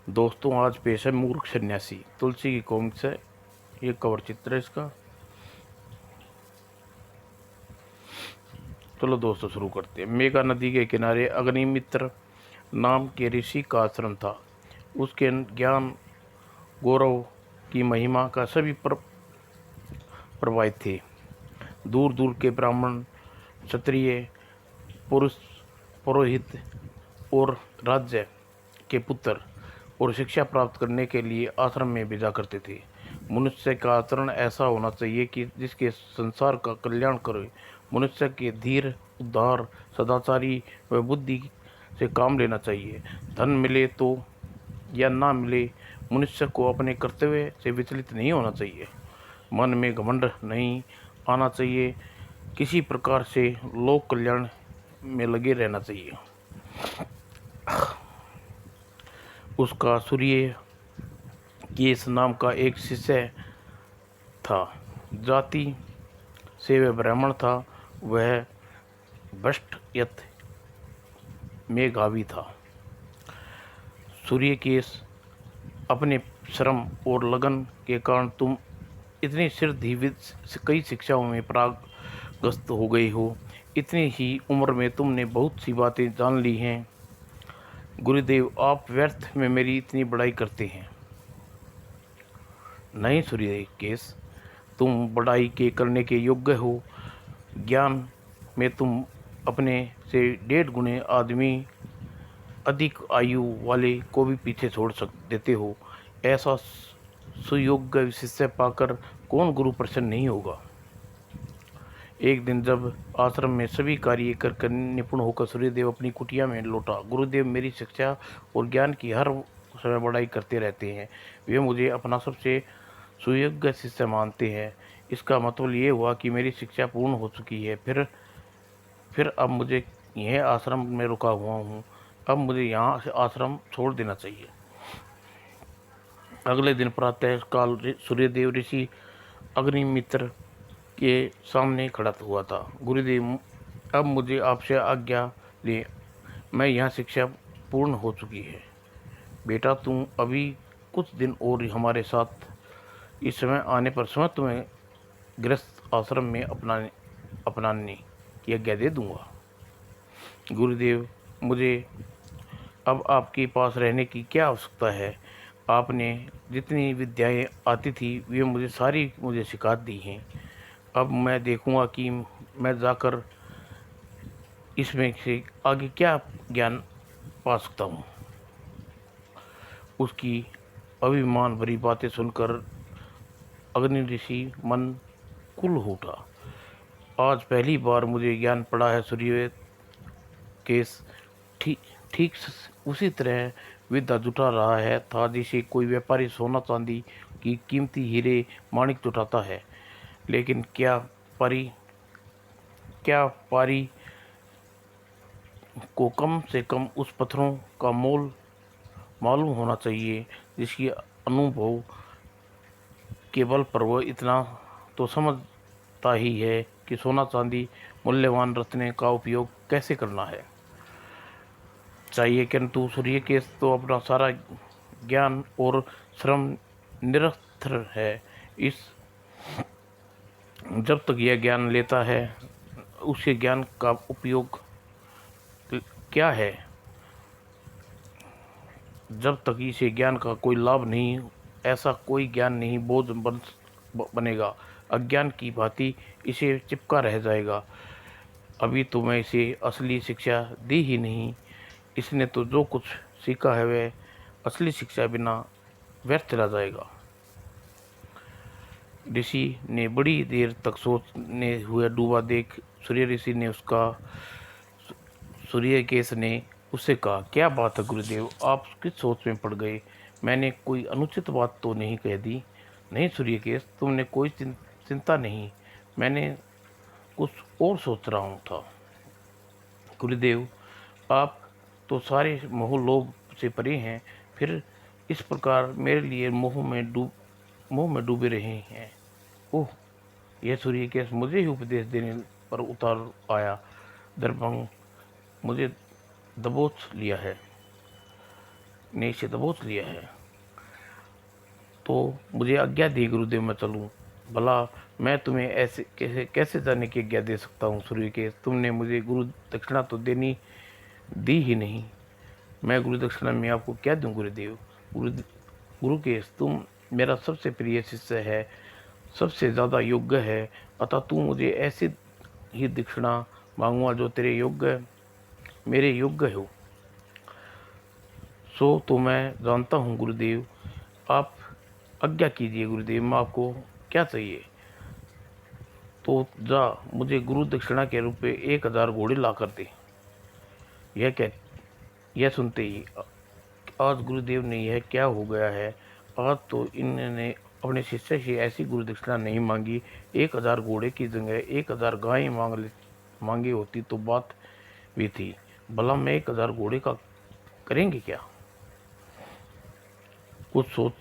दोस्तों आज पेश है मूर्ख सन्यासी तुलसी की कॉमिक्स है। ये कवर चित्र है इसका। चलो दोस्तों शुरू करते हैं। मेघा नदी के किनारे अग्निमित्र नाम के ऋषि का आश्रम था। उसके ज्ञान गौरव की महिमा का सभी प्रभावित थे। दूर दूर के ब्राह्मण, क्षत्रिय, पुरुष, पुरोहित और राज्य के पुत्र और शिक्षा प्राप्त करने के लिए आश्रम में भेजा करते थे। मनुष्य का आचरण ऐसा होना चाहिए कि जिसके संसार का कल्याण करे। मनुष्य के धीर, उदार, सदाचारी व बुद्धि से काम लेना चाहिए। धन मिले तो या ना मिले, मनुष्य को अपने कर्तव्य से विचलित नहीं होना चाहिए। मन में घमंड नहीं आना चाहिए। किसी प्रकार से लोक कल्याण में लगे रहना चाहिए। उसका सूर्य केस नाम का एक शिष्य था। जाति से वह ब्राह्मण था। वह भ्रष्ट यत मेघावी था। सूर्य केस, अपने श्रम और लगन के कारण तुम इतनी शीघ्र कई शिक्षाओं में परागस्त हो गई हो। इतनी ही उम्र में तुमने बहुत सी बातें जान ली हैं। गुरुदेव, आप व्यर्थ में मेरी इतनी बड़ाई करते हैं। नहीं सूर्य केस, तुम बड़ाई के करने के योग्य हो। ज्ञान में तुम अपने से 1.5 गुने आदमी अधिक आयु वाले को भी पीछे छोड़ देते हो। ऐसा सुयोग्य शिष्य पाकर कौन गुरु प्रसन्न नहीं होगा। एक दिन जब आश्रम में सभी कार्य कर निपुण होकर सूर्यदेव अपनी कुटिया में लौटा। गुरुदेव मेरी शिक्षा और ज्ञान की हर समय बड़ाई करते रहते हैं। वे मुझे अपना सबसे सुयोग्य शिष्य मानते हैं। इसका मतलब ये हुआ कि मेरी शिक्षा पूर्ण हो चुकी है। फिर अब मुझे यह आश्रम में रुका हुआ हूँ। अब मुझे यहाँ से आश्रम छोड़ देना चाहिए। अगले दिन प्रातः काल सूर्यदेव ऋषि अग्निमित्र के सामने खड़ा हुआ था। गुरुदेव, अब मुझे आपसे आज्ञा ले। मैं यहाँ शिक्षा पूर्ण हो चुकी है। बेटा, तुम अभी कुछ दिन और हमारे साथ। इस समय आने पर स्वयं तुम्हें गृहस्थ आश्रम में अपनाने की आज्ञा दे दूंगा। गुरुदेव, मुझे अब आपके पास रहने की क्या आवश्यकता है। आपने जितनी विद्याएं आती थी वे मुझे सिखा दी हैं। अब मैं देखूंगा कि मैं जाकर इसमें से आगे क्या ज्ञान पा सकता हूँ। उसकी अभिमान भरी बातें सुनकर अग्नि ऋषि मन कुल उठा। आज पहली बार मुझे ज्ञान पड़ा है सूर्य केस। ठीक ठीक उसी तरह विद्या जुटा रहा है था जिसे कोई व्यापारी सोना चांदी की कीमती हीरे माणिक जुटाता है। लेकिन क्या पारी को कम से कम उस पत्थरों का मोल मालूम होना चाहिए जिसकी अनुभव के बल पर वह इतना तो समझता ही है कि सोना चांदी मूल्यवान रत्न का उपयोग कैसे करना है चाहिए। किंतु सूर्य केस तो अपना सारा ज्ञान और श्रम निरस्तर है। इस जब तक यह ज्ञान लेता है उसके ज्ञान का उपयोग क्या है। जब तक इसे ज्ञान का कोई लाभ नहीं, ऐसा कोई ज्ञान नहीं बोझ बनेगा। अज्ञान की भांति इसे चिपका रह जाएगा। अभी तो मैं इसे असली शिक्षा दी ही नहीं। इसने तो जो कुछ सीखा है वह असली शिक्षा बिना व्यर्थ चला जाएगा। ऋषि ने बड़ी देर तक सोचने हुए डूबा देख सूर्य केस ने उससे कहा, क्या बात है गुरुदेव, आप किस सोच में पड़ गए। मैंने कोई अनुचित बात तो नहीं कह दी। नहीं सूर्य केस, तुमने कोई चिंता नहीं। मैंने कुछ और सोच रहा हूँ था। गुरुदेव, आप तो सारे मोह लोभ से परे हैं, फिर इस प्रकार मेरे लिए मोह में डूबे रहे हैं। ओह, यह सूर्य केस मुझे ही उपदेश देने पर उतार आया। दर्पण मुझे दबोच लिया है। ने इसे दबोच लिया है। तो मुझे आज्ञा दी गुरुदेव, मैं चलूँ। भला मैं तुम्हें ऐसे कैसे कैसे जाने की आज्ञा दे सकता हूँ सूर्यकेश? तुमने मुझे गुरु दक्षिणा तो दी ही नहीं। मैं गुरु दक्षिणा में आपको क्या दूं गुरुदेव? गुरु गुरुकेश, तुम मेरा सबसे प्रिय शिष्य है, सबसे ज़्यादा योग्य है, अतः तू मुझे ऐसी ही दक्षिणा मांगूंगा जो तेरे योग्य मेरे योग्य हो। सो तो मैं जानता हूँ गुरुदेव। आप आज्ञा कीजिए गुरुदेव, मैं आपको क्या चाहिए? तो जा, मुझे गुरु दक्षिणा के रूप में 1000 घोड़े ला कर दे। यह कह यह सुनते ही आज गुरुदेव ने यह क्या हो गया है? आज तो इन्होंने अपने शिष्य से ऐसी गुरु दक्षिणा नहीं मांगी। 1000 घोड़े की जगह 1000 गायें मांगी होती तो बात भी थी। भला मैं 1000 घोड़े का करेंगे क्या? कुछ सोच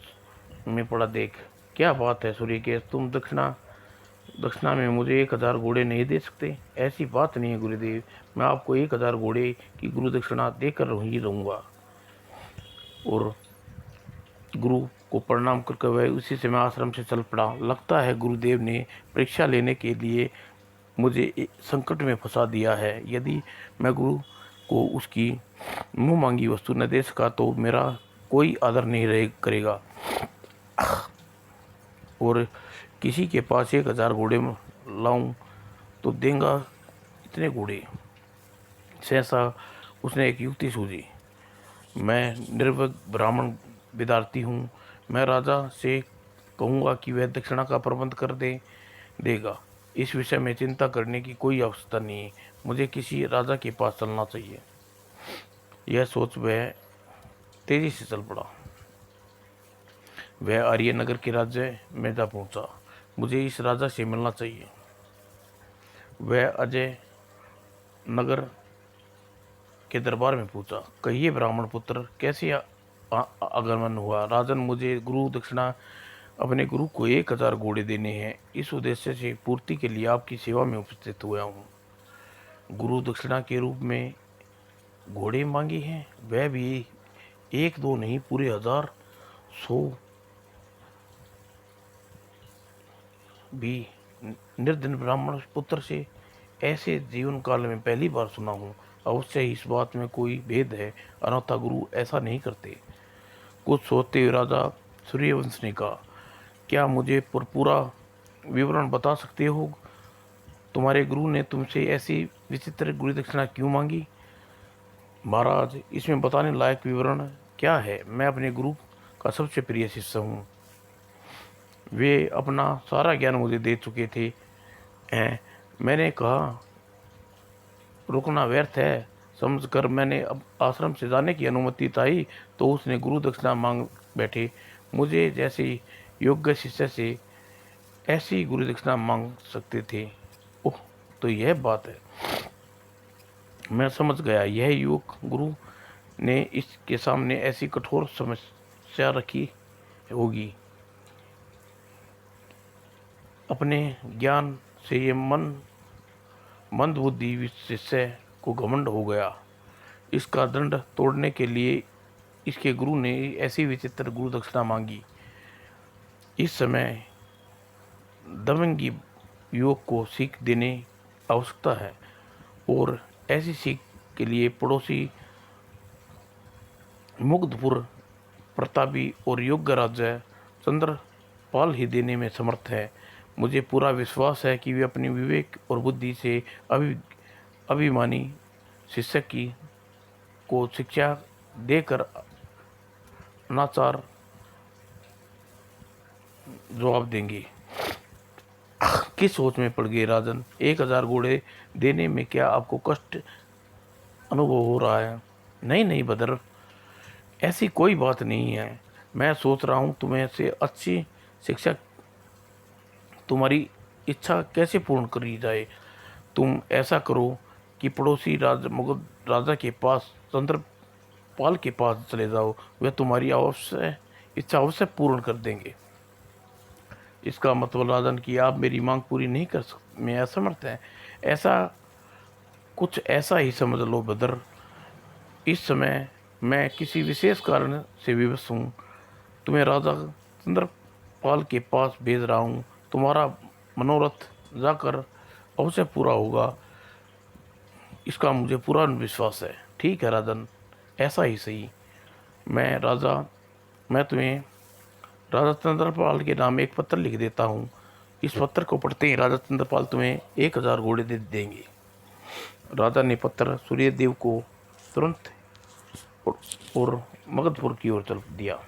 में पड़ा। देख, क्या बात है सूर्यकेश, तुम दक्षिणा में मुझे 1000 घोड़े नहीं दे सकते? ऐसी बात नहीं है गुरुदेव, मैं आपको 1000 घोड़े की गुरु दक्षिणा देकर ही रहूँगा। और गुरु को प्रणाम करके वह उसी समय आश्रम से चल पड़ा। लगता है गुरुदेव ने परीक्षा लेने के लिए मुझे संकट में फंसा दिया है। यदि मैं गुरु को उसकी मुँह मांगी वस्तु न दे सका तो मेरा कोई आदर नहीं करेगा। और किसी के पास 1000 घोड़े लाऊं तो देंगा इतने घोड़े? सहसा उसने एक युक्ति सूझी। मैं निर्भय ब्राह्मण विद्यार्थी हूँ, मैं राजा से कहूँगा कि वह दक्षिणा का प्रबंध कर देगा। इस विषय में चिंता करने की कोई आवश्यकता नहीं है, मुझे किसी राजा के पास चलना चाहिए। यह सोच वह तेजी से चल पड़ा। वह आर्यनगर के राज्य में जा पहुँचा। मुझे इस राजा से मिलना चाहिए। वह अजय नगर के दरबार में पूछा, कहिए ब्राह्मण पुत्र, कैसे आगमन हुआ? राजन, मुझे गुरु दक्षिणा अपने गुरु को 1000 घोड़े देने हैं। इस उद्देश्य से पूर्ति के लिए आपकी सेवा में उपस्थित हुआ हूँ। गुरु दक्षिणा के रूप में घोड़े मांगे हैं, वह भी 1-2 नहीं, पूरे 1000 100 भी। निर्धन ब्राह्मण पुत्र से ऐसे जीवन काल में पहली बार सुना हूँ। अवश्य ही इस बात में कोई भेद है, अन्यथा गुरु ऐसा नहीं करते। कुछ सोचते हुए राजा सूर्यवंश ने कहा, क्या मुझे पूरा विवरण बता सकते हो? तुम्हारे गुरु ने तुमसे ऐसी विचित्र गुरु दक्षिणा क्यों मांगी? महाराज, इसमें बताने लायक विवरण क्या है? मैं अपने गुरु का सबसे प्रिय शिष्य हूँ। वे अपना सारा ज्ञान मुझे दे चुके थे। मैंने कहा रुकना व्यर्थ है समझकर मैंने अब आश्रम से जाने की अनुमति चाही तो उसने गुरु दक्षिणा मांग बैठे। मुझे जैसे योग्य शिष्य से ऐसी गुरु दक्षिणा मांग सकते थे। ओह, तो यह बात है। मैं समझ गया, यह युवक गुरु ने इसके सामने ऐसी कठोर समस्या रखी होगी। अपने ज्ञान से ये मंदबुद्धि शिष्य को घमंड हो गया। इसका दंड तोड़ने के लिए इसके गुरु ने ऐसी विचित्र गुरु दक्षिणा मांगी। इस समय दमंगी युवक को सीख देने आवश्यकता है और ऐसी सीख के लिए पड़ोसी मुग्धपुर प्रतापी और योग्य राजा चंद्रपाल ही देने में समर्थ है। मुझे पूरा विश्वास है कि वे अपनी विवेक और बुद्धि से अभिमानी शिष्य को शिक्षा देकर अनाचार जवाब देंगे। किस सोच में पड़ गए राजन? 1000 घोड़े देने में क्या आपको कष्ट अनुभव हो रहा है? नहीं नहीं भद्र, ऐसी कोई बात नहीं है। मैं सोच रहा हूँ तुम्हें से अच्छी शिक्षा तुम्हारी इच्छा कैसे पूर्ण करी जाए। तुम ऐसा करो कि पड़ोसी मुगल राजा के पास चंद्रपाल के पास चले जाओ, वे तुम्हारी इच्छा अवश्य पूर्ण कर देंगे। इसका मतलब राजन कि आप मेरी मांग पूरी नहीं कर सकते, मैं असमर्थ हैं। ऐसा कुछ ऐसा ही समझ लो भद्र। इस समय मैं किसी विशेष कारण से विवश हूँ। तुम्हें राजा चंद्रपाल के पास भेज रहा हूँ। तुम्हारा मनोरथ जाकर अवश्य पूरा होगा, इसका मुझे पूरा विश्वास है। ठीक है राजन, ऐसा ही सही। मैं तुम्हें राजा चंद्रपाल के नाम एक पत्र लिख देता हूँ। इस पत्र को पढ़ते ही राजा चंद्रपाल तुम्हें 1000 घोड़े दे देंगे। राजा ने पत्र सूर्यदेव को तुरंत और मगधपुर की ओर चल दिया।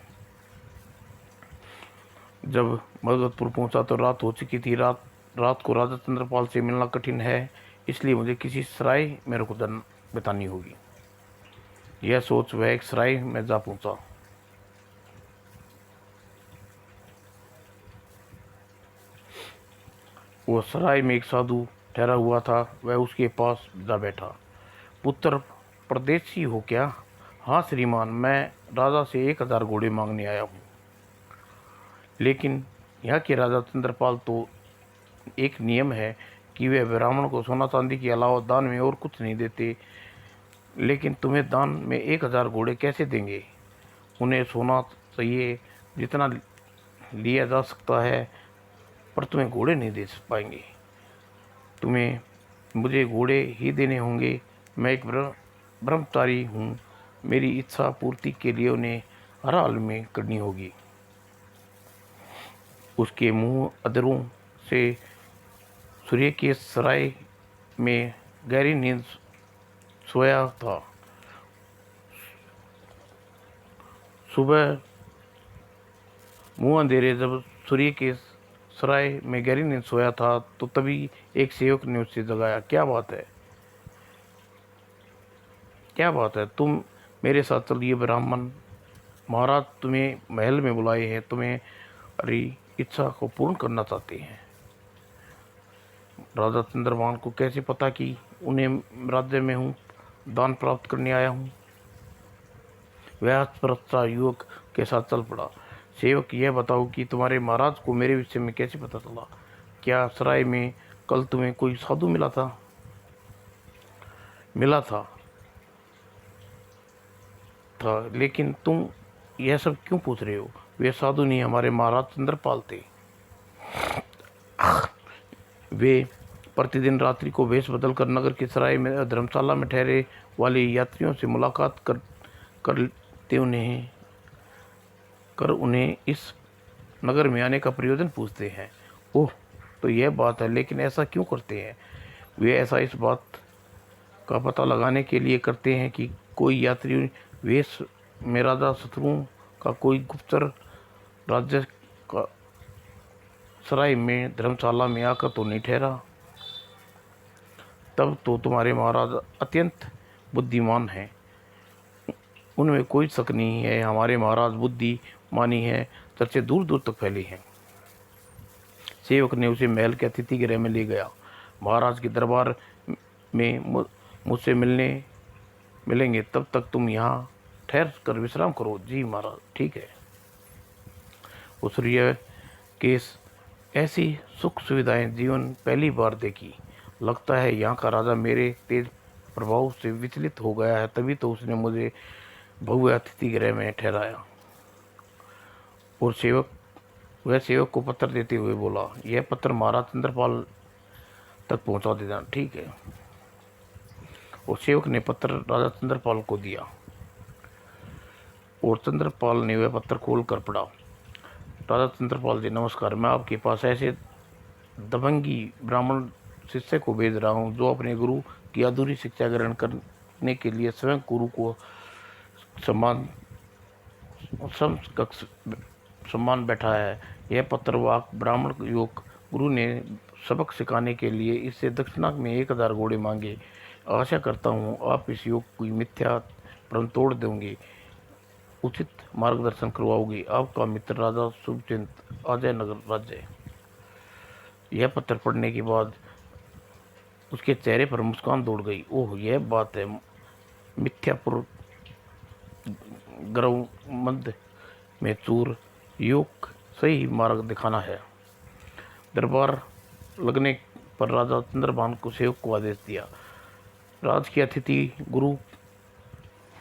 जब मगधपुर पहुंचा तो रात हो चुकी थी। रात को राजा चंद्रपाल से मिलना कठिन है, इसलिए मुझे किसी सराय में रुकन बितानी होगी। यह सोच वह एक सराय में जा पहुंचा। वो सराय में एक साधु ठहरा हुआ था। वह उसके पास जा बैठा। पुत्र परदेसी हो क्या? हाँ श्रीमान, मैं राजा से 1000 घोड़े मांगने आया हूँ। लेकिन यहाँ के राजा चंद्रपाल तो एक नियम है कि वे ब्राह्मण को सोना चांदी के अलावा दान में और कुछ नहीं देते। लेकिन तुम्हें दान में 1000 घोड़े कैसे देंगे? उन्हें सोना चाहिए जितना लिया जा सकता है, पर तुम्हें घोड़े नहीं दे पाएंगे। तुम्हें मुझे घोड़े ही देने होंगे। मैं एक ब्रह्मचारी हूँ। मेरी इच्छा पूर्ति के लिए उन्हें हर हाल में करनी होगी। उसके मुंह अधरों से सूर्य के सराय में गहरी नींद सोया था। सुबह मुंह अंधेरे जब सूर्य के सराय में गहरी नींद सोया था तो तभी एक सेवक ने उससे जगाया। क्या बात है, क्या बात है? तुम मेरे साथ चलिए। ब्राह्मण महाराज तुम्हें महल में बुलाए हैं, तुम्हें अरे इच्छा को पूर्ण करना चाहते हैं। राजा चंद्रभान को कैसे पता कि उन्हें राज्य में हूँ, दान प्राप्त करने आया हूँ? वह प्रस्ताव युवक के साथ चल पड़ा। सेवक, यह बताओ कि तुम्हारे महाराज को मेरे विषय में कैसे पता चला? क्या सराय में कल तुम्हें कोई साधु मिला था? मिला था लेकिन तुम यह सब क्यों पूछ रहे हो? वे साधु नहीं, हमारे महाराज चंद्रपाल थे। वे प्रतिदिन रात्रि को वेश बदल कर नगर की सराय में धर्मशाला में ठहरे वाले यात्रियों से मुलाकात करते उन्हें इस नगर में आने का प्रयोजन पूछते हैं। ओह, तो यह बात है। लेकिन ऐसा क्यों करते हैं? वे ऐसा इस बात का पता लगाने के लिए करते हैं कि कोई यात्री वेश में राजा शत्रुओं का कोई गुप्तचर राज्य का सराय में धर्मशाला में आकर तो नहीं ठहरा। तब तो तुम्हारे महाराज अत्यंत बुद्धिमान हैं, उनमें कोई शक नहीं है। हमारे महाराज बुद्धिमानी है, चर्चे दूर दूर तक फैली हैं। सेवक ने उसे महल के अतिथि गृह में ले गया। महाराज के दरबार में मुझसे मिलेंगे, तब तक तुम यहाँ ठहर कर विश्राम करो। जी महाराज, ठीक है। उस सूर्य केस ऐसी सुख सुविधाएं जीवन पहली बार देखी। लगता है यहाँ का राजा मेरे तेज प्रभाव से विचलित हो गया है, तभी तो उसने मुझे भव्य अतिथि गृह में ठहराया। और सेवक को पत्र देते हुए बोला, यह पत्र महाराज चंद्रपाल तक पहुंचा देना। ठीक है। और सेवक ने पत्र राजा चंद्रपाल को दिया और चंद्रपाल ने वह पत्र खोल कर पढ़ा। राजा चंद्रपाल जी नमस्कार, मैं आपके पास ऐसे दबंगी ब्राह्मण शिष्य को भेज रहा हूँ जो अपने गुरु की अधूरी शिक्षा ग्रहण करने के लिए स्वयं गुरु को सम्मान बैठा है। यह पत्र वाक ब्राह्मण युवक गुरु ने सबक सिखाने के लिए इससे दक्षिणा में 1000 घोड़े मांगे। आशा करता हूँ आप इस युवक की मिथ्या भ्रम तोड़ देंगे, उचित मार्गदर्शन करवाओगे। आपका मित्र राजा शुभचिंत, अजय नगर राज्य। यह पत्र पढ़ने के बाद उसके चेहरे पर मुस्कान दौड़ गई। ओह, यह बात है। मिथ्यापुर गर्वमंद में चूर योग सही मार्ग दिखाना है। दरबार लगने पर राजा चंद्रभान को सेवक को आदेश दिया। राज के अतिथि गुरु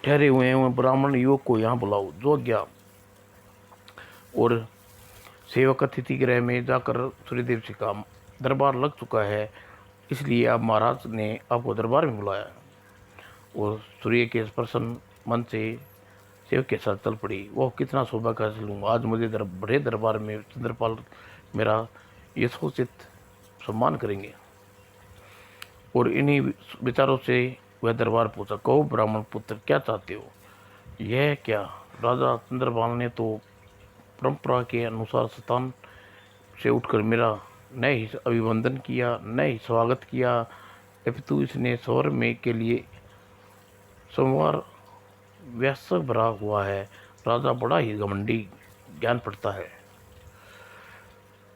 ठहरे हुए हैं ब्राह्मण युवक को यहाँ बुलाओ। जो गया और सेवक अतिथि गृह में जाकर सूर्यदेव से कहा, दरबार लग चुका है, इसलिए अब महाराज ने आपको दरबार में बुलाया है। और सूर्य के प्रसन्न मन से सेवक के साथ चल पड़ी। वह कितना सौभाग्य हासिल लूँगा, आज मुझे बड़े दरबार में चंद्रपाल मेरा यथोचित सम्मान करेंगे। और इन्हीं विचारों से वह दरबार पहुंचा। कहो ब्राह्मण पुत्र, क्या चाहते हो? यह क्या? राजा चंद्रपाल ने तो परंपरा के अनुसार स्थान से उठकर मेरा न ही अभिवंदन किया, न ही स्वागत किया, अपितु इसने स्वर में के लिए सोमवार व्यस्त भरा हुआ है। राजा बड़ा ही घमंडी ज्ञान पड़ता है।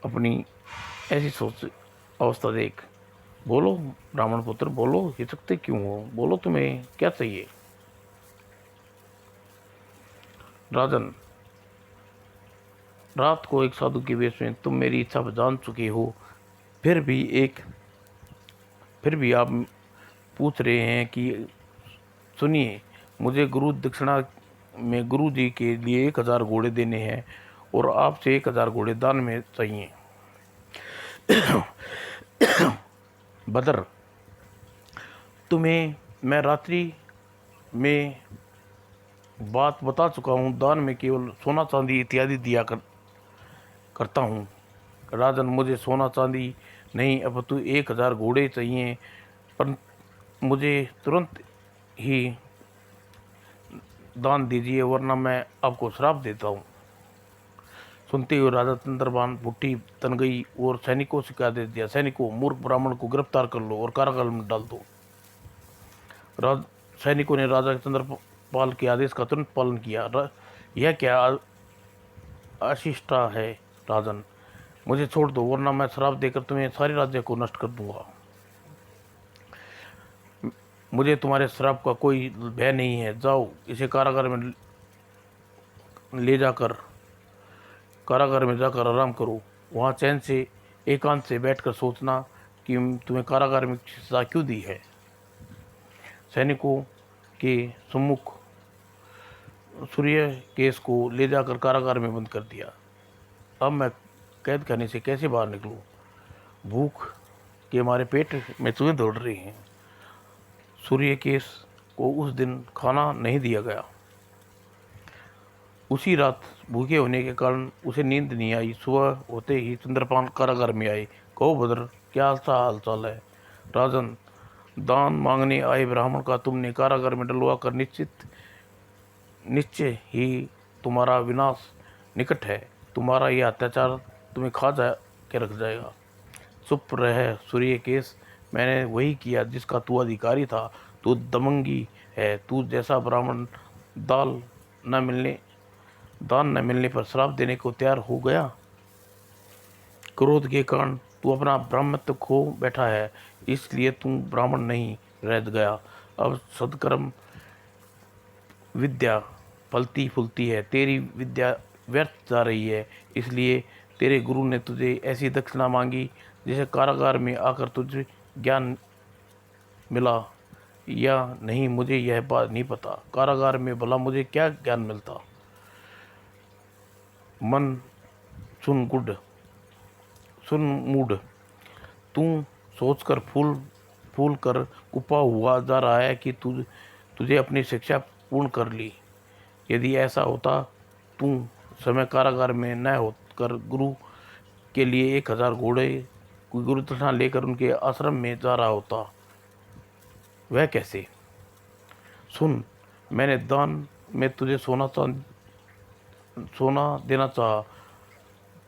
अपनी ऐसी सोच अवस्था देख, बोलो ब्राह्मण पुत्र, बोलो, हिचकते क्यों हो? बोलो, तुम्हें क्या चाहिए? राजन, रात को एक साधु के वेश में तुम मेरी इच्छा जान चुके हो, फिर भी आप पूछ रहे हैं कि सुनिए, मुझे गुरु दक्षिणा में गुरु जी के लिए 1000 घोड़े देने हैं और आपसे 1000 घोड़े दान में चाहिए। बदर, तुम्हें मैं रात्रि में बात बता चुका हूँ, दान में केवल सोना चांदी इत्यादि करता हूँ। राजन, मुझे सोना चांदी नहीं, अपितु 1000 घोड़े चाहिए, पर मुझे तुरंत ही दान दीजिए, वरना मैं आपको श्राप देता हूँ। सुनते हुए राजा चंद्रपाल बुट्टी तन गई और सैनिकों से कह दे दिया, सैनिकों, मूर्ख ब्राह्मण को गिरफ्तार कर लो और कारागार में डाल दो। सैनिकों ने राजा चंद्रपाल के आदेश का तुरंत पालन किया। यह क्या अशिष्टा है राजन, मुझे छोड़ दो, वरना मैं श्राप देकर तुम्हें सारे राज्य को नष्ट कर दूंगा। मुझे तुम्हारे श्राप का कोई भय नहीं है। जाओ, इसे कारागार में जाकर आराम करो। वहाँ चैन से एकांत से बैठकर सोचना कि तुम्हें कारागार में सजा क्यों दी है। सैनिकों के सम्मुख सूर्य केस को ले जाकर कारागार में बंद कर दिया। अब मैं कैद खाने से कैसे बाहर निकलूं? भूख के मारे पेट में चूहे दौड़ रहे हैं। सूर्य केस को उस दिन खाना नहीं दिया गया। उसी रात भूखे होने के कारण उसे नींद नहीं आई। सुबह होते ही चंद्रपाल कारागार में आए। कहो भद्र, क्या हाल चाल है? राजन, दान मांगने आए ब्राह्मण का तुमने कारागार में डलवा कर निश्चय ही तुम्हारा विनाश निकट है। तुम्हारा यह अत्याचार तुम्हें खा के रख जाएगा। चुप रह सूर्य केस, मैंने वही किया जिसका तू अधिकारी था। तू दमंगी है। तू जैसा ब्राह्मण दान न मिलने पर श्राप देने को तैयार हो गया। क्रोध के कारण तू अपना ब्राह्मणत्व खो बैठा है, इसलिए तू ब्राह्मण नहीं रह गया। अब सदकर्म विद्या फलती फूलती है, तेरी विद्या व्यर्थ जा रही है, इसलिए तेरे गुरु ने तुझे ऐसी दक्षिणा मांगी जैसे कारागार में आकर तुझे ज्ञान मिला या नहीं मुझे यह बात नहीं पता। कारागार में भला मुझे क्या ज्ञान मिलता? मन सुन मूड, तू सोचकर फूल कर कुपा हुआ जा रहा है कि तुझे अपनी शिक्षा पूर्ण कर ली। यदि ऐसा होता, तू समय कारागार में न होकर गुरु के लिए 1000 घोड़े गुरु दक्षिणा लेकर उनके आश्रम में जा रहा होता। वह कैसे? सुन, मैंने दान में तुझे सोना देना चाहा।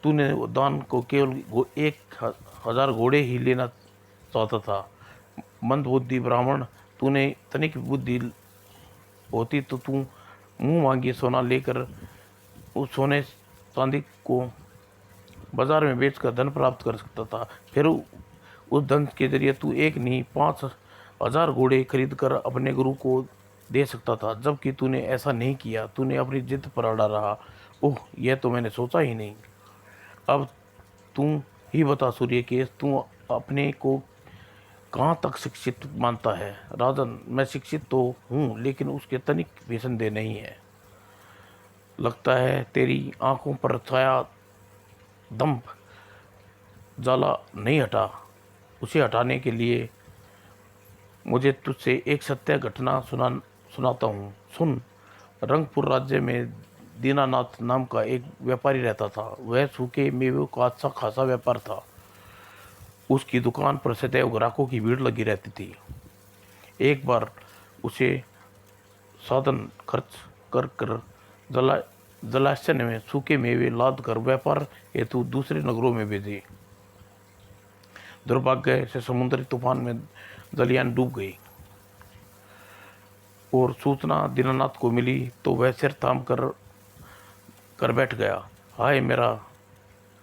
तूने दान को केवल 1000 घोड़े ही लेना चाहता था। मंदबुद्धि ब्राह्मण, तूने तनिक बुद्धि होती तो तू मुंह मांगी सोना लेकर उस सोने चांदी को बाजार में बेचकर धन प्राप्त कर सकता था। फिर उस धन के जरिए तू एक नहीं 5000 घोड़े खरीद कर अपने गुरु को दे सकता था, जबकि तूने ऐसा नहीं किया। तूने अपनी जिद पर अड़ा रहा। ओह, यह तो मैंने सोचा ही नहीं। अब तू ही बता सूर्य केस, तू अपने को कहाँ तक शिक्षित मानता है? राजन, मैं शिक्षित तो हूँ, लेकिन उसके तनिक भी संदेह नहीं है। लगता है तेरी आंखों पर छाया दंभ जाला नहीं हटा। उसे हटाने के लिए मुझे तुझसे एक सत्य घटना सुनाता हूँ, सुन। रंगपुर राज्य में दीनानाथ नाम का एक व्यापारी रहता था। वह सूखे मेवों का अच्छा खासा व्यापार था। उसकी दुकान पर सदैव ग्राहकों की भीड़ लगी रहती थी। एक बार उसे साधन खर्च कर कर जला जलाशय में सूखे मेवे लाद कर व्यापार हेतु दूसरे नगरों में भेजे। दुर्भाग्य से समुद्री तूफान में दलियान डूब गई और सूचना दीनानाथ को मिली तो वह सिर थाम कर बैठ गया। हाय मेरा,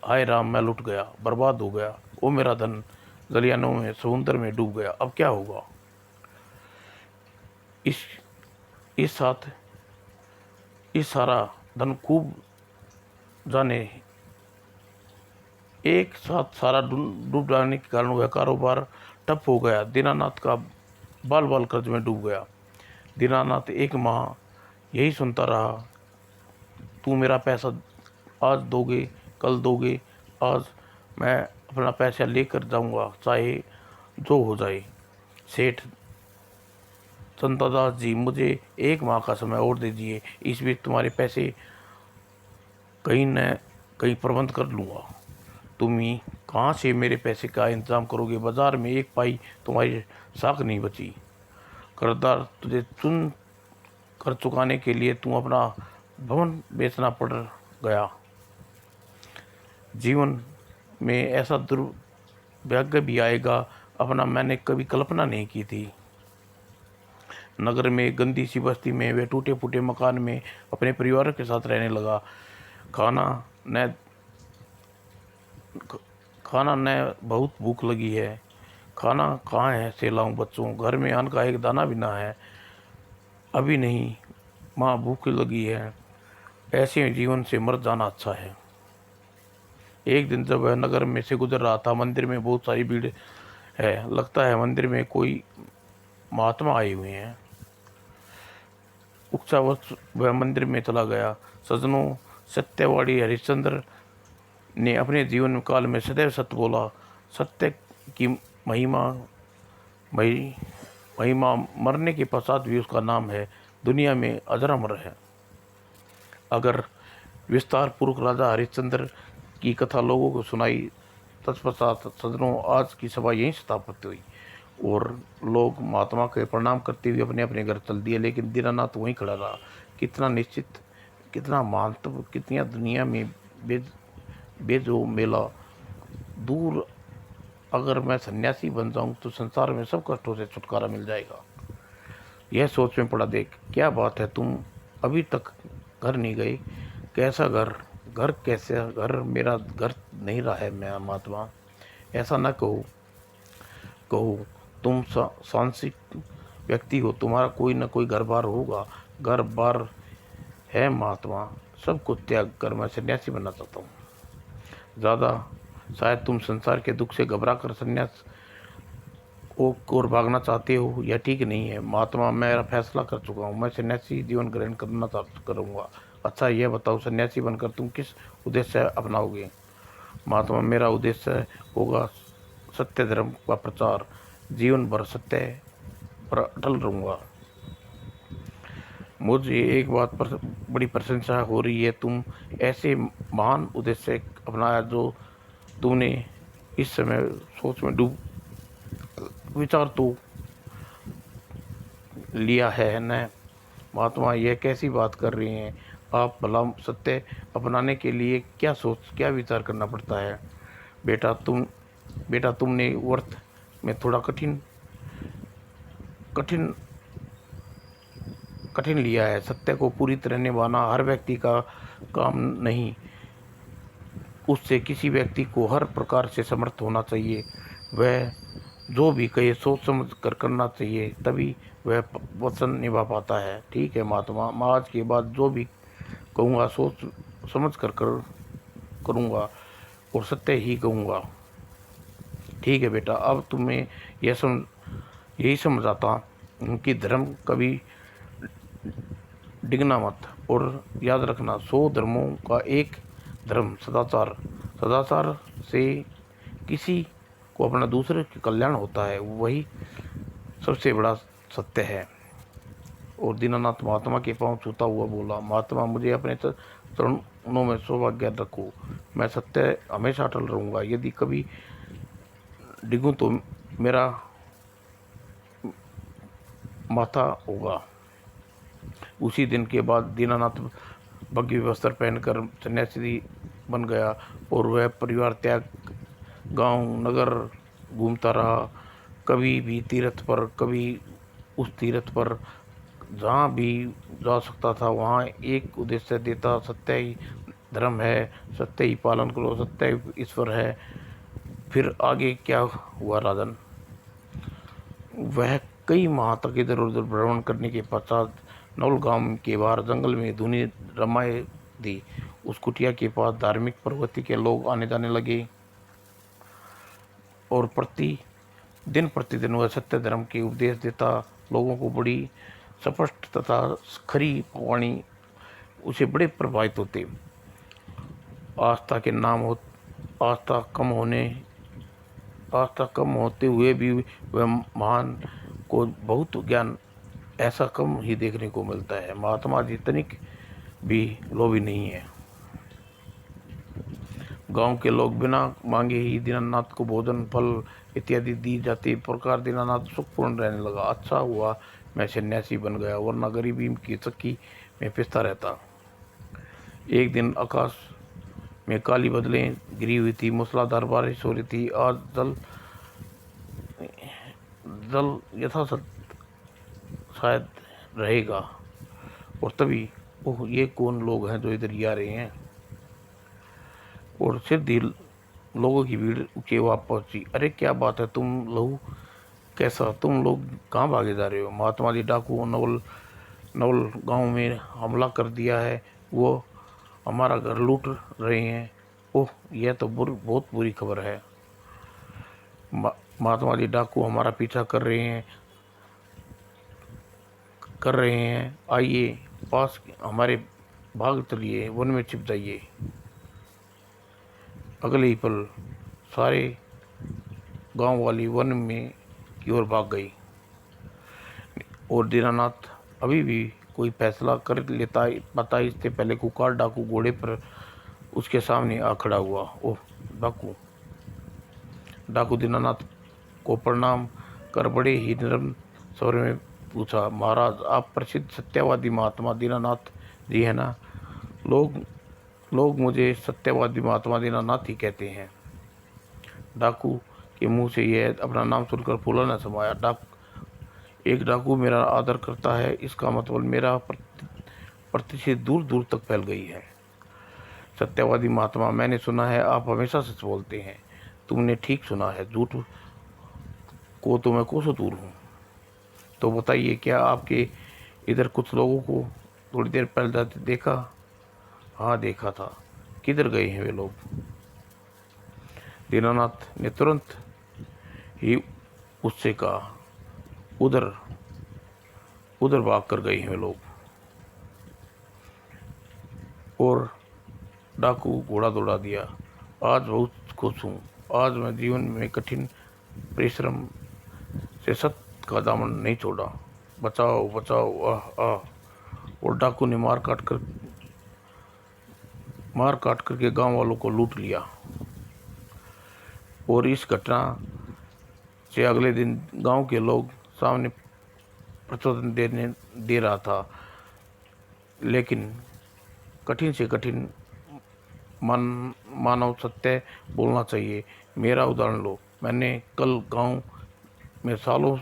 हाय राम, मैं लुट गया, बर्बाद हो गया। ओ मेरा धन दलियानों में समुद्र में डूब गया, अब क्या होगा? इस इस साथ इस सारा धन खूब जाने एक साथ सारा डूब जाने के कारण वह कारोबार ठप हो गया। दीनानाथ का बाल बाल कर्ज में डूब गया। दीनानाथ एक माह यही सुनता रहा, तू मेरा पैसा आज दोगे, कल दोगे। आज मैं अपना पैसा लेकर जाऊंगा, चाहे जो हो जाए। सेठ चंदादास जी, मुझे एक माह का समय और दीजिए, इस बीच तुम्हारे पैसे कहीं न कहीं प्रबंध कर लूँगा। तुम ही कहाँ से मेरे पैसे का इंतजाम करोगे? बाजार में एक पाई तुम्हारी साख नहीं बची। कर्जदार तुझे चुन कर चुकाने के लिए तू अपना भवन बेचना पड़ गया। जीवन में ऐसा दुर्भाग्य भी आएगा, अपना मैंने कभी कल्पना नहीं की थी। नगर में गंदी सी बस्ती में वे टूटे फूटे मकान में अपने परिवार के साथ रहने लगा। खाना न खाना न बहुत भूख लगी है। खाना कहाँ है से लाऊं बच्चों? घर में अन्न का एक दाना भी ना है। अभी नहीं, माँ भूख लगी है। ऐसे जीवन से मर जाना अच्छा है। एक दिन जब वह नगर में से गुजर रहा था, मंदिर में बहुत सारी भीड़ है। लगता है मंदिर में कोई महात्मा आए हुए हैं। उत्साहवश वह मंदिर में चला गया। सज्जनों, सत्यवादी हरिश्चंद्र ने अपने जीवन काल में सदैव सत्य बोला। सत्य की महिमा मही महिमा मरने के पश्चात भी उसका नाम है, दुनिया में अजरामर है। अगर विस्तार पूर्वक राजा हरिश्चंद्र की कथा लोगों को सुनाई, तत्पश्चात सज्जनों आज की सभा यहीं स्थापित हुई और लोग महात्मा के प्रणाम करते हुए अपने अपने घर चल दिए। लेकिन दीनानाथ वहीं खड़ा रहा। कितना निश्चित, कितना महत्व, कितनी दुनिया में बेजो मेला दूर। अगर मैं सन्यासी बन जाऊं तो संसार में सब कष्टों से छुटकारा मिल जाएगा। यह सोच में पड़ा। देख क्या बात है, तुम अभी तक घर नहीं गए? कैसा घर? घर कैसे घर? मेरा घर नहीं रहा है मैं महात्मा। ऐसा न कहो। कहो, तुम सांसिक व्यक्ति हो, तुम्हारा कोई न कोई घर बार होगा। घर बार है महात्मा, सब कुछ त्याग कर मैं सन्यासी बनना चाहता हूँ। ज़्यादा शायद तुम संसार के दुख से घबरा कर सन्यास और भागना चाहते हो, यह ठीक नहीं है महात्मा। मेरा फैसला कर चुका हूँ, मैं सन्यासी जीवन ग्रहण करूँगा। अच्छा यह बताओ, सन्यासी बनकर तुम किस उद्देश्य अपनाओगे? महात्मा, मेरा उद्देश्य होगा सत्य धर्म का प्रचार। जीवन भर सत्य पर अटल रहूँगा। मुझे एक बात पर बड़ी प्रशंसा हो रही है, तुम ऐसे महान उद्देश्य अपनाया जो तूने इस समय सोच में डूब विचार तो लिया है न? महात्मा, यह कैसी बात कर रही हैं आप? भला सत्य अपनाने के लिए क्या विचार करना पड़ता है? बेटा तुमने व्रत में थोड़ा कठिन कठिन कठिन लिया है। सत्य को पूरी तरह निभाना हर व्यक्ति का काम नहीं। उससे किसी व्यक्ति को हर प्रकार से समर्थ होना चाहिए। वह जो भी कहे सोच समझ कर करना चाहिए, तभी वह वचन निभा पाता है। ठीक है महात्मा, मैं आज के बाद जो भी कहूँगा सोच समझ कर करूँगा और सत्य ही कहूँगा। ठीक है बेटा, अब तुम्हें यही समझ आता हूँ कि धर्म कभी डिगना मत, और याद रखना 100 धर्मों का एक धर्म सदाचार। सदाचार से किसी को अपना दूसरे के कल्याण होता है, वही सबसे बड़ा सत्य है। और दीनानाथ महात्मा के पांव छूता हुआ बोला, महात्मा मुझे अपने चरणों में सौभाग्य रखो, मैं सत्य हमेशा अटल रहूँगा। यदि कभी डिगूं तो मेरा माथा होगा। उसी दिन के बाद दीनानाथ भगवी वस्त्र पहनकर सन्यासी बन गया और वह परिवार त्याग गांव नगर घूमता रहा। कभी भी तीर्थ पर, कभी उस तीर्थ पर, जहाँ भी जा सकता था वहाँ एक उद्देश्य देता, सत्य ही धर्म है, सत्य ही पालन करो, सत्य ही ईश्वर है। फिर आगे क्या हुआ राजन? वह कई माह तक इधर उधर भ्रमण करने के पश्चात नौल गांव के बाहर जंगल में धुनी रमाए दी। उस कुटिया के पास धार्मिक प्रवृत्ति के लोग आने जाने लगे और प्रतिदिन वह सत्य धर्म के उपदेश देता। लोगों को बड़ी स्पष्ट तथा खरी वाणी उसे बड़े प्रभावित होते। आस्था के नाम हो आस्था कम होते हुए भी वह महान को बहुत ज्ञान ऐसा कम ही देखने को मिलता है। महात्मा जी तनिक भी लोभी नहीं है। गांव के लोग बिना मांगे ही दीनानाथ को भोजन फल इत्यादि दी जाती प्रकार दीनानाथ सुखपूर्ण रहने लगा। अच्छा हुआ मैं सन्यासी बन गया, वरना गरीबी की चक्की में पिसता रहता। एक दिन आकाश में काली बदलें गिरी हुई थी, मूसलाधार बारिश हो रही थी। आज जल यथासत शायद रहेगा। और तभी ओह, ये कौन लोग हैं जो इधर ही आ रहे हैं? और सीधी लोगों की भीड़ के वहाँ पहुंची। अरे क्या बात है, तुम लहू कैसा? तुम लोग कहाँ भागे जा रहे हो? महात्मा जी डाकू नवल गांव में हमला कर दिया है, वो हमारा घर लूट रहे हैं। ओह, यह तो बहुत बुरी खबर है। महात्मा जी डाकू हमारा पीछा कर रहे हैं। आइए पास हमारे, भाग चलिए, वन में छिप जाइए। अगले ही पल सारे गांव वाली वन में की ओर भाग गई और दीनानाथ अभी भी कोई फैसला कर लेता पता इससे पहले कुकार डाकू घोड़े पर उसके सामने आ खड़ा हुआ। ओह, डाकू दीनानाथ को प्रणाम कर बड़े ही नरम स्वर में पूछा, महाराज आप प्रसिद्ध सत्यवादी महात्मा दीनानाथ जी है ना? लोग मुझे सत्यवादी महात्मा दीनानाथ ही कहते हैं। डाकू के मुंह से यह अपना नाम सुनकर फूला न समाया। एक डाकू मेरा आदर करता है, इसका मतलब मेरा प्रतिष्ठा दूर दूर तक फैल गई है। सत्यवादी महात्मा, मैंने सुना है आप हमेशा सच बोलते हैं। तुमने ठीक सुना है, झूठ को तो मैं कोसों दूर हूँ। तो बताइए, क्या आपके इधर कुछ लोगों को थोड़ी देर पहले देखा? हाँ देखा था। किधर गए हैं वे लोग? दीनानाथ ने तुरंत ही उससे कहा, उधर भाग कर गए हैं वे लोग। और डाकू घोड़ा दौड़ा दिया। आज बहुत खुश हूँ। आज मैं जीवन में कठिन परिश्रम से सत्य का दामन नहीं छोड़ा। बचाओ बचाओ, आह आह। और डाकू ने मार काट करके गांव वालों को लूट लिया। और इस घटना से अगले दिन गांव के लोग सामने प्रचोदन दे रहा था, लेकिन कठिन से कठिन मानव सत्य बोलना चाहिए। मेरा उदाहरण लो, मैंने कल गांव में सालों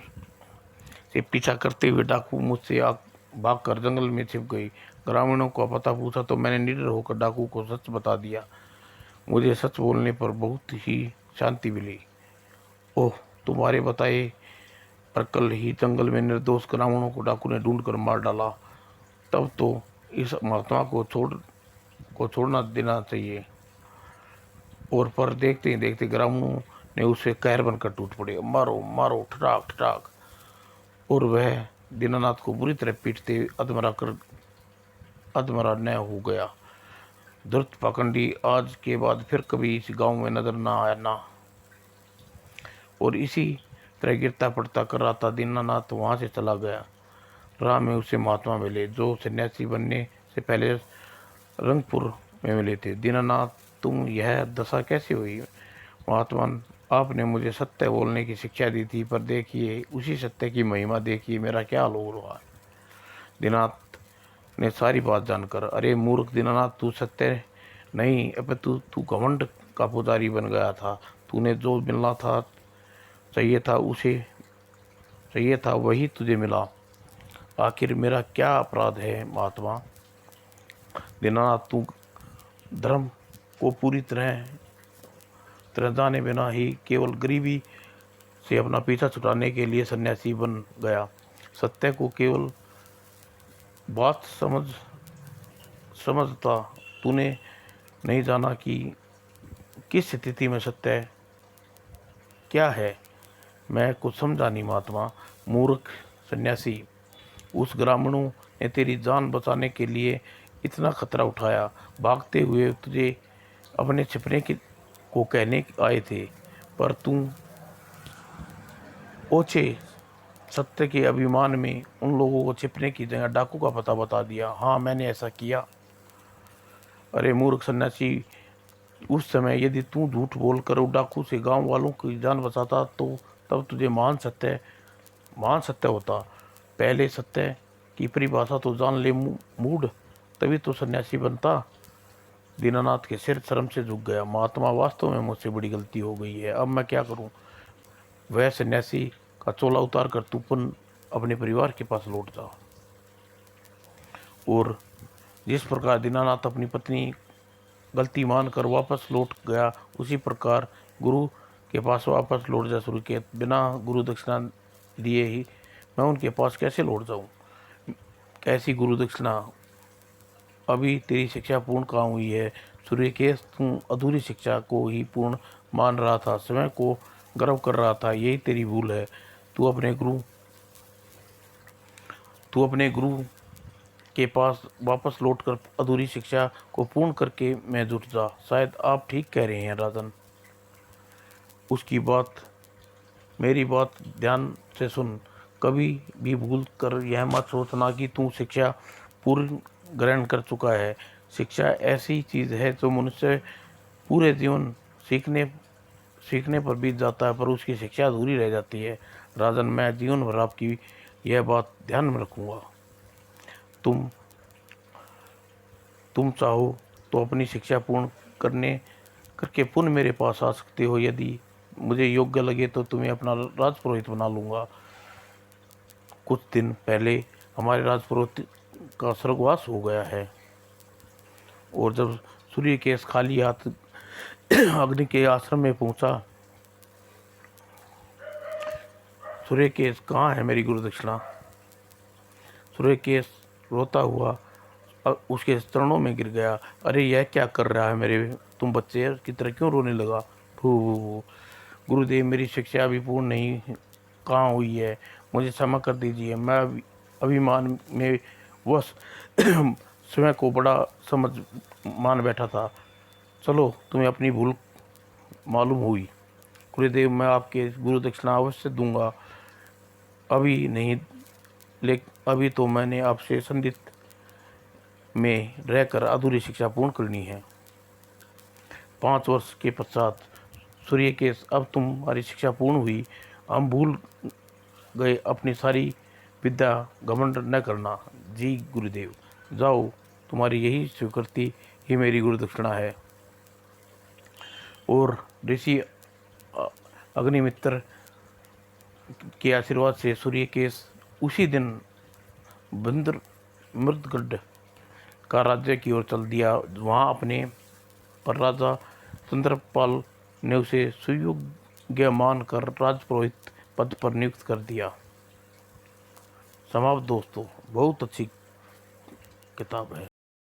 से पीछा करते हुए डाकू मुझसे भाग कर जंगल में छिप गई। ग्रामीणों का पता पूछा तो मैंने निडर होकर डाकू को सच बता दिया। मुझे सच बोलने पर बहुत ही शांति मिली। ओह, तुम्हारे बताए पर कल ही जंगल में निर्दोष ग्रामीणों को डाकू ने ढूंढ कर मार डाला। तब तो इस महात्मा को छोड़ना देना चाहिए। और पर देखते ही देखते ग्रामीणों ने उसे कहर बनकर टूट पड़े, मारो मारो ठठाक ठठाक। और वह दीनानाथ को बुरी तरह पीटते अधमरा न हो गया। धूर्त पाखंडी आज के बाद फिर कभी इस गांव में नजर ना आया ना। और इसी तरह गिरता पड़ता कर रहा था। दीनानाथ वहां से चला गया। राह में उसे महात्मा मिले जो सन्यासी बनने से पहले रंगपुर में मिले थे। दीनानाथ, तुम यह दशा कैसे हुई? महात्मा, आपने मुझे सत्य बोलने की शिक्षा दी थी, पर देखिए उसी सत्य की महिमा देखिए मेरा क्या हाल हो रहा है। दीनानाथ ने सारी बात जानकर, अरे मूर्ख दीनानाथ, तू सत्य नहीं, अब तू घमंड का पुजारी बन गया था। तूने जो मिलना था चाहिए था वही तुझे मिला। आखिर मेरा क्या अपराध है महात्मा? दीनानाथ, तू धर्म को पूरी तरह जाने बिना ही केवल गरीबी से अपना पीछा छुड़ाने के लिए सन्यासी बन गया। सत्य को केवल बात समझता तूने नहीं जाना कि किस स्थिति में सत्य क्या है। मैं कुछ समझा नहीं महात्मा। मूर्ख सन्यासी, उस ग्रामीणों ने तेरी जान बचाने के लिए इतना खतरा उठाया। भागते हुए तुझे अपने छिपने को कहने आए थे, पर तू ओछे सत्य के अभिमान में उन लोगों को छिपने की जगह डाकू का पता बता दिया। हाँ, मैंने ऐसा किया। अरे मूर्ख सन्यासी, उस समय यदि तू झूठ बोलकर उस डाकू से गांव वालों की जान बचाता तो तब तुझे महान सत्य होता। पहले सत्य की परिभाषा तो जान ले मूढ़, तभी तो सन्यासी बनता। दीनानाथ के सिर शर्म से झुक गया। महात्मा, वास्तव में मुझसे बड़ी गलती हो गई है। अब मैं क्या करूं? वह सन्यासी का चोला उतार कर तू अपने परिवार के पास लौट जा। और जिस प्रकार दीनानाथ अपनी पत्नी गलती मानकर वापस लौट गया, उसी प्रकार गुरु के पास वापस लौट जा शुरू किया। बिना गुरु दक्षिणा दिए ही मैं उनके पास कैसे लौट जाऊं? कैसी गुरु दक्षिणा? अभी तेरी शिक्षा पूर्ण कहाँ हुई है? सूर्यकेश, तू अधूरी शिक्षा को ही पूर्ण मान रहा था, स्वयं को गर्व कर रहा था। यही तेरी भूल है। तू अपने गुरु के पास वापस लौटकर अधूरी शिक्षा को पूर्ण करके मैं जुट जा। शायद आप ठीक कह रहे हैं राजन। मेरी बात ध्यान से सुन। कभी भी भूल कर यह मत सोचना कि तू शिक्षा पूर्ण ग्रहण कर चुका है। शिक्षा ऐसी चीज़ है जो मनुष्य पूरे जीवन सीखने पर बीत जाता है, पर उसकी शिक्षा अधूरी रह जाती है। राजन, मैं जीवन भर आपकी यह बात ध्यान में रखूंगा। तुम चाहो तो अपनी शिक्षा पूर्ण करके पुनः मेरे पास आ सकते हो। यदि मुझे योग्य लगे तो तुम्हें अपना राजपुरोहित बना लूँगा। कुछ दिन पहले हमारे राजपुरोहित का स्वर्गवास हो गया है। और जब सूर्यकेश खाली हाथ अग्नि के आश्रम में पहुंचा, सूर्यकेश, कहाँ है मेरी गुरु दक्षिणा? सूर्यकेश रोता हुआ उसके चरणों में गिर गया। अरे यह क्या कर रहा है मेरे तुम बच्चे की तरह क्यों रोने लगा? गुरुदेव, मेरी शिक्षा अभी पूर्ण नहीं कहाँ हुई है, मुझे क्षमा कर दीजिए। मैं अभिमान में वश स्वयं को बड़ा समझ मान बैठा था। चलो, तुम्हें अपनी भूल मालूम हुई। गुरुदेव, मैं आपके गुरु दक्षिणा अवश्य दूंगा। अभी नहीं, लेकिन अभी तो मैंने आपसे संदिग्ध में रहकर अधूरी शिक्षा पूर्ण करनी है। 5 वर्ष के पश्चात सूर्यकेश, अब तुम्हारी शिक्षा पूर्ण हुई। हम भूल गए अपनी सारी विद्या, घमंड न करना। जी गुरुदेव, जाओ, तुम्हारी यही स्वीकृति ही मेरी गुरु दक्षिणा है। और ऋषि अग्निमित्र के आशीर्वाद से सूर्यकेश उसी दिन मृदगढ़ का राज्य की ओर चल दिया। वहाँ अपने पर राजा चंद्रपाल ने उसे सुयोग्य मानकर राजपुरोहित पद पर नियुक्त कर दिया। समाप्त दोस्तों, बहुत अच्छी किताब है।